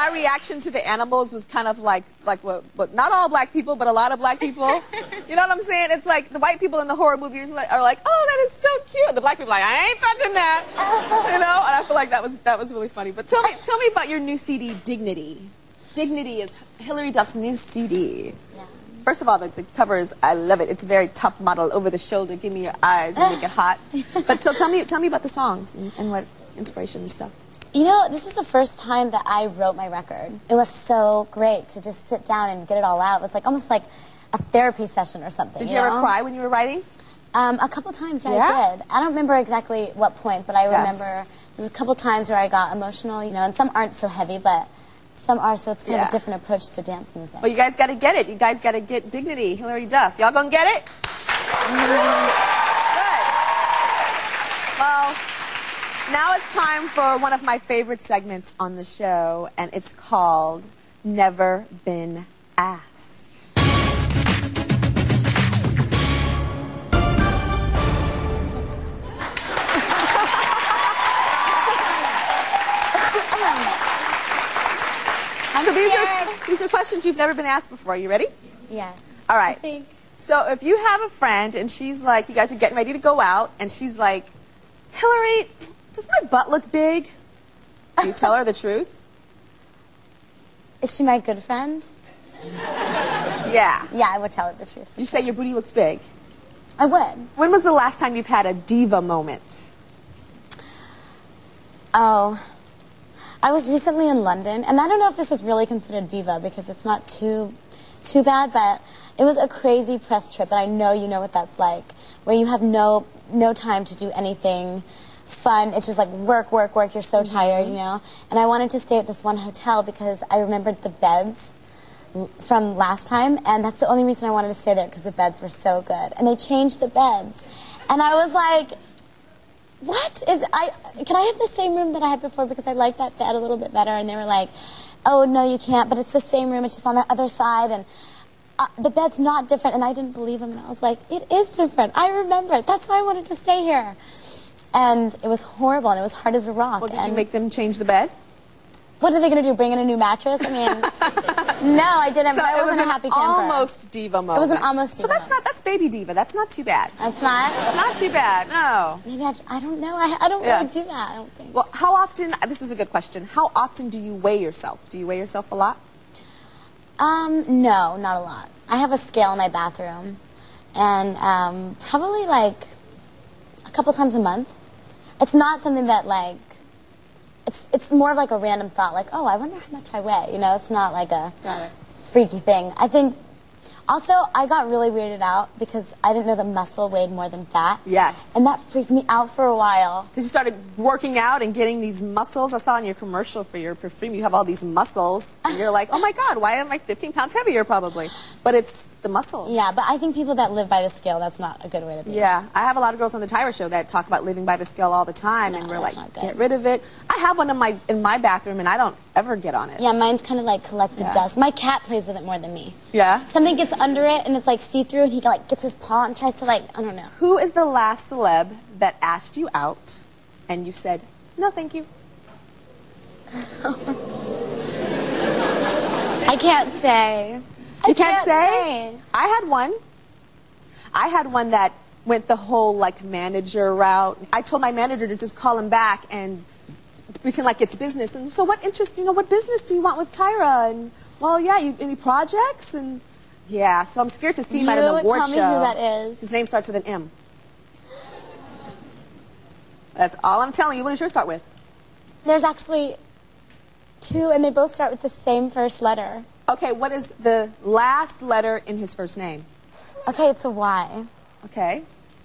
my reaction to the animals was kind of like what not all black people, but a lot of black people. You know what I'm saying? It's like the white people in the horror movies are like, oh, that is so cute. The black people are like, I ain't touching that. You know? And I feel like that was really funny. But tell me about your new CD, Dignity. Dignity is Hilary Duff's new CD. Yeah. First of all, the cover is, I love it. It's very top model, over the shoulder, give me your eyes and make it hot. But so tell me about the songs and what inspiration and stuff. You know, this was the first time that I wrote my record. It was so great to just sit down and get it all out. It was like almost like a therapy session or something. Did you ever cry when you were writing? A couple times, yeah, I did. I don't remember exactly what point, but I remember there's a couple times where I got emotional, you know, and some aren't so heavy, but some are, so it's kind of a different approach to dance music. Well, you guys got to get it. You guys got to get Dignity, Hilary Duff. Y'all gonna get it? Good. Well, now it's time for one of my favorite segments on the show, and it's called Never Been Asked. So these are questions you've never been asked before. Are you ready? Yes. All right. I think. So if you have a friend and she's like, you guys are getting ready to go out, and she's like, Hilary, does my butt look big? Do you tell her the truth? Is she my good friend? Yeah. Yeah, I would tell her the truth. You say your booty looks big? I would. When was the last time you've had a diva moment? Oh, I was recently in London, and I don't know if this is really considered diva because it's not too bad, but it was a crazy press trip, and I know you know what that's like, where you have no time to do anything fun. It's just like work, work, work. You're so tired, you know. And I wanted to stay at this one hotel because I remembered the beds from last time, and that's the only reason I wanted to stay there, because the beds were so good. And they changed the beds, and I was like, can I have the same room that I had before, because I liked that bed a little bit better? And they were like, oh, no, you can't, but it's the same room, it's just on the other side, and the bed's not different. And I didn't believe them, and I was like, it is different. I remember it. That's why I wanted to stay here. And it was horrible, and it was hard as a rock. Well, did you make them change the bed? What are they going to do, bring in a new mattress? I mean, no, I didn't, but I wasn't a happy camper. Almost diva moment. It was an almost diva moment. So that's baby diva. That's not too bad. That's not? Not too bad, no. Maybe I don't know. I don't really do that, I don't think. Well, how often, this is a good question, how often do you weigh yourself? Do you weigh yourself a lot? No, not a lot. I have a scale in my bathroom, and probably like a couple times a month. It's not something that like, it's more of like a random thought, like, oh, I wonder how much I weigh. You know, it's not like a freaky thing. I think, also, I got really weirded out because I didn't know that muscle weighed more than fat. Yes. And that freaked me out for a while. Because you started working out and getting these muscles. I saw in your commercial for your perfume, you have all these muscles. And you're like, oh my God, why am I like 15 pounds heavier probably? But it's the muscle. Yeah, but I think people that live by the scale, that's not a good way to be. Yeah, I have a lot of girls on the Tyra show that talk about living by the scale all the time. No, and we're like, get rid of it. I have one in my bathroom, and I don't ever get on it. Yeah, mine's kind of like collective dust. My cat plays with it more than me. Yeah? Something gets under it, and it's like see-through, and he like gets his paw and tries to like, I don't know. Who is the last celeb that asked you out, and you said, no, thank you? I can't say. You can't say? I had one that went the whole like manager route. I told my manager to just call him back and pretend like it's business. And so what business do you want with Tyra? And well, yeah, any projects? And yeah, so I'm scared to see him at an award show. Tell me who that is. His name starts with an M. That's all I'm telling you. What does yours start with? There's actually two, and they both start with the same first letter. Okay, what is the last letter in his first name? Okay, it's a Y. Okay.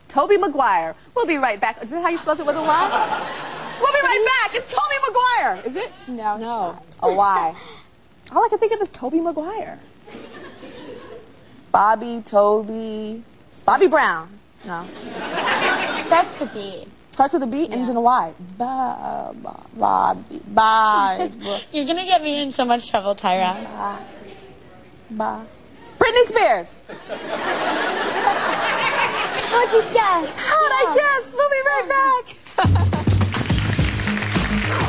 Toby Maguire. We'll be right back. Is that how you spell it, with a Y? We'll be right back. It's Toby Maguire. Is it? No. No. A Y. All I can think of is Toby Maguire. Bobby, Toby, Bobby Brown. No. It starts with a B. Starts with a B, ends in a Y. Bobby. Bye. You're going to get me in so much trouble, Tyra. Bye. Britney Spears. How'd you guess? How'd I guess? We'll be right back.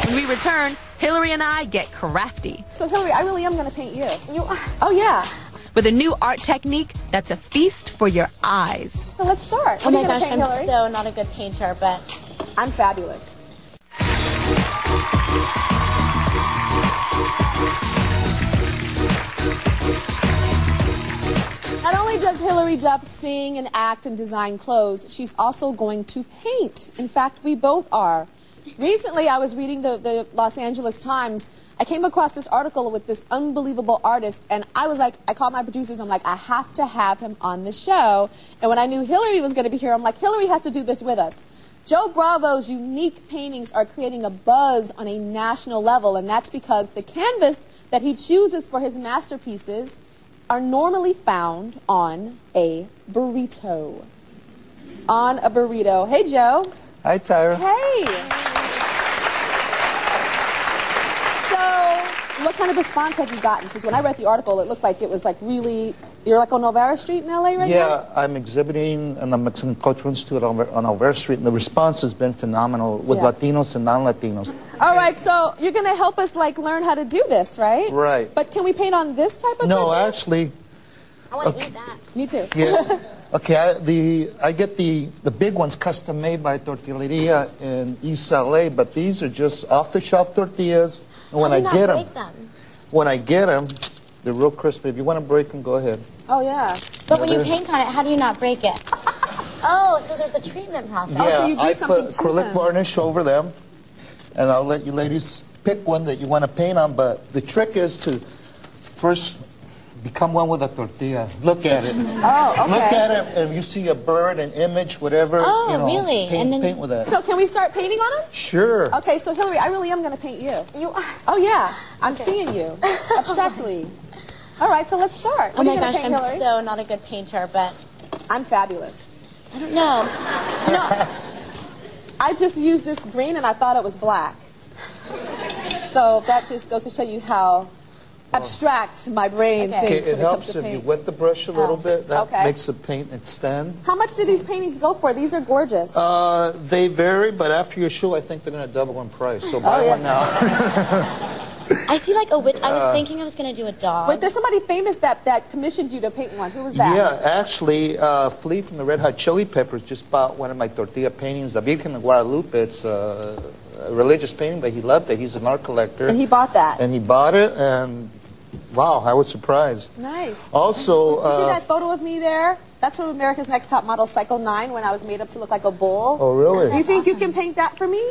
When we return, Hilary and I get crafty. So Hilary, I really am going to paint you. You are. Oh yeah. With a new art technique that's a feast for your eyes. So let's start. Oh What are my you gonna gosh, paint, I'm Hilary? so not a good painter, but I'm fabulous. Not only does Hilary Duff sing and act and design clothes, she's also going to paint. In fact, we both are. Recently, I was reading the Los Angeles Times. I came across this article with this unbelievable artist, and I was like, I called my producers, I'm like, I have to have him on the show. And when I knew Hilary was going to be here, I'm like, Hilary has to do this with us. Joe Bravo's unique paintings are creating a buzz on a national level, and that's because the canvas that he chooses for his masterpieces are normally found on a burrito. On a burrito. Hey, Joe. Hi, Tyra. Hey. So, what kind of response have you gotten? Because when I read the article, it looked like it was like really, you're like on Olvera Street in LA right now? Yeah, I'm exhibiting in the Mexican Cultural Institute on Olvera Street, and the response has been phenomenal with Latinos and non-Latinos. All right, so you're going to help us like learn how to do this, right? Right. But can we paint on this type of No, tortilla? actually, I want to eat that. Me too. yeah. Okay, I get the big ones custom made by Tortilleria in East LA, but these are just off-the-shelf tortillas. And when How I do you get not them, break them? when I get them, they're real crispy. If you want to break them, go ahead. Oh, yeah. But when you paint on it, how do you not break it? Oh, so there's a treatment process. Oh, Yeah, so you do I something put to acrylic them. varnish over them, and I'll let you ladies pick one that you want to paint on. But the trick is to first become one with a tortilla. Look at it. Oh, okay. Look at it, and you see a bird, an image, whatever. Oh, you know, really? Paint, And then- paint with that. So can we start painting on them? Sure. Okay, so Hilary, I really am going to paint you. You are. Oh, yeah. I'm seeing you. Abstractly. All right, so let's start. Oh What are my you gonna gosh, paint, I'm Hilary? so not a good painter, but I'm fabulous. I don't know. You know, I just used this green and I thought it was black. So that just goes to show you how abstract my brain Okay. thinks It when it comes helps to if you paint. wet the brush a little bit. That Okay. makes the paint extend. How much do these paintings go for? These are gorgeous. They vary, but after your show, I think they're going to double in price. So buy yeah. one now. I see like a witch. I was thinking I was going to do a dog. Wait, there's somebody famous that commissioned you to paint one. Who was that? Yeah, actually, Flea from the Red Hot Chili Peppers just bought one of my tortilla paintings, La Virgen de Guadalupe. It's a religious painting, but he loved it. He's an art collector. And he bought that. And he bought it, and wow, I was surprised. Nice. Also, You see that photo of me there? That's from America's Next Top Model Cycle 9 when I was made up to look like a bull. oh, really? Do you think you can paint that for me?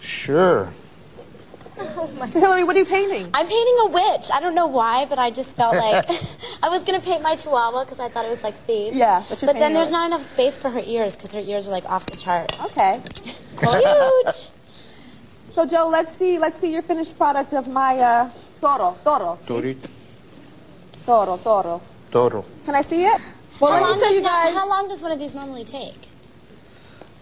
Sure. So Hilary, what are you painting? I'm painting a witch. I don't know why, but I just felt like I was going to paint my chihuahua because I thought it was like thief. Yeah, but you're But then painting there's a not witch. enough space for her ears because her ears are like off the chart. Okay. Huge. So Joe, let's see your finished product of my toro. See? Toro. Toro. Can I see it? Well, let me show you guys. How long does one of these normally take?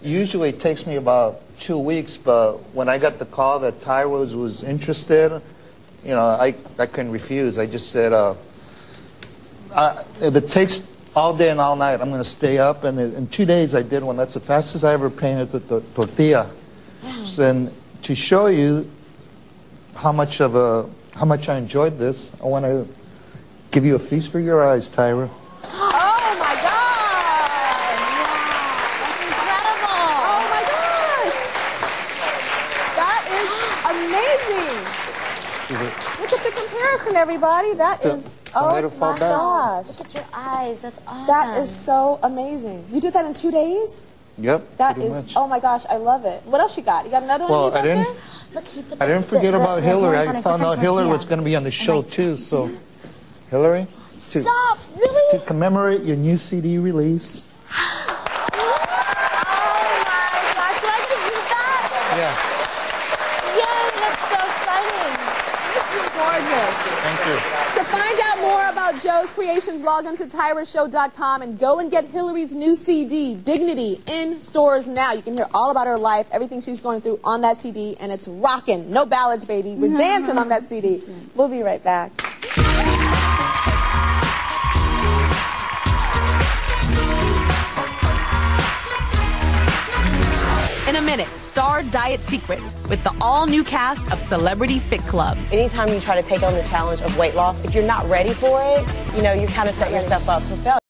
Usually it takes me about 2 weeks, but when I got the call that Tyra was interested, you know, I couldn't refuse. I just said, if it takes all day and all night, I'm going to stay up. And in 2 days I did one. That's the fastest I ever painted with the tortilla. So then to show you how much I enjoyed this, I want to give you a feast for your eyes, Tyra. Oh my God! That's incredible. Oh my gosh! That is amazing. Look at the comparison, everybody. That is, Don't let oh it fall my back. gosh. Look at your eyes. That's awesome. That is so amazing. You did that in 2 days? Yep, That pretty is, much. oh my gosh, I love it. What else you got? You got another one Well, you got I didn't- there? Look, he put I didn't forget about the Hilary. hands on I a found different out Hilary tortilla. was going to be on the show too. So, Hilary, to Stop! Really? commemorate your new CD release. Oh my gosh! Do I get to use that? Yeah, Yay! That's so exciting. This is gorgeous. thank you. To find out more about Joe's creations, log on to tyrashow.com and go and get Hilary's new CD, Dignity, in stores now. You can hear all about her life, everything she's going through on that CD, and it's rocking. No ballads, baby. We're dancing on that CD. We'll be right back. In a minute. minute star diet secrets with the all-new cast of Celebrity Fit Club. Anytime you try to take on the challenge of weight loss, if you're not ready for it, you kind of set yourself up for failure.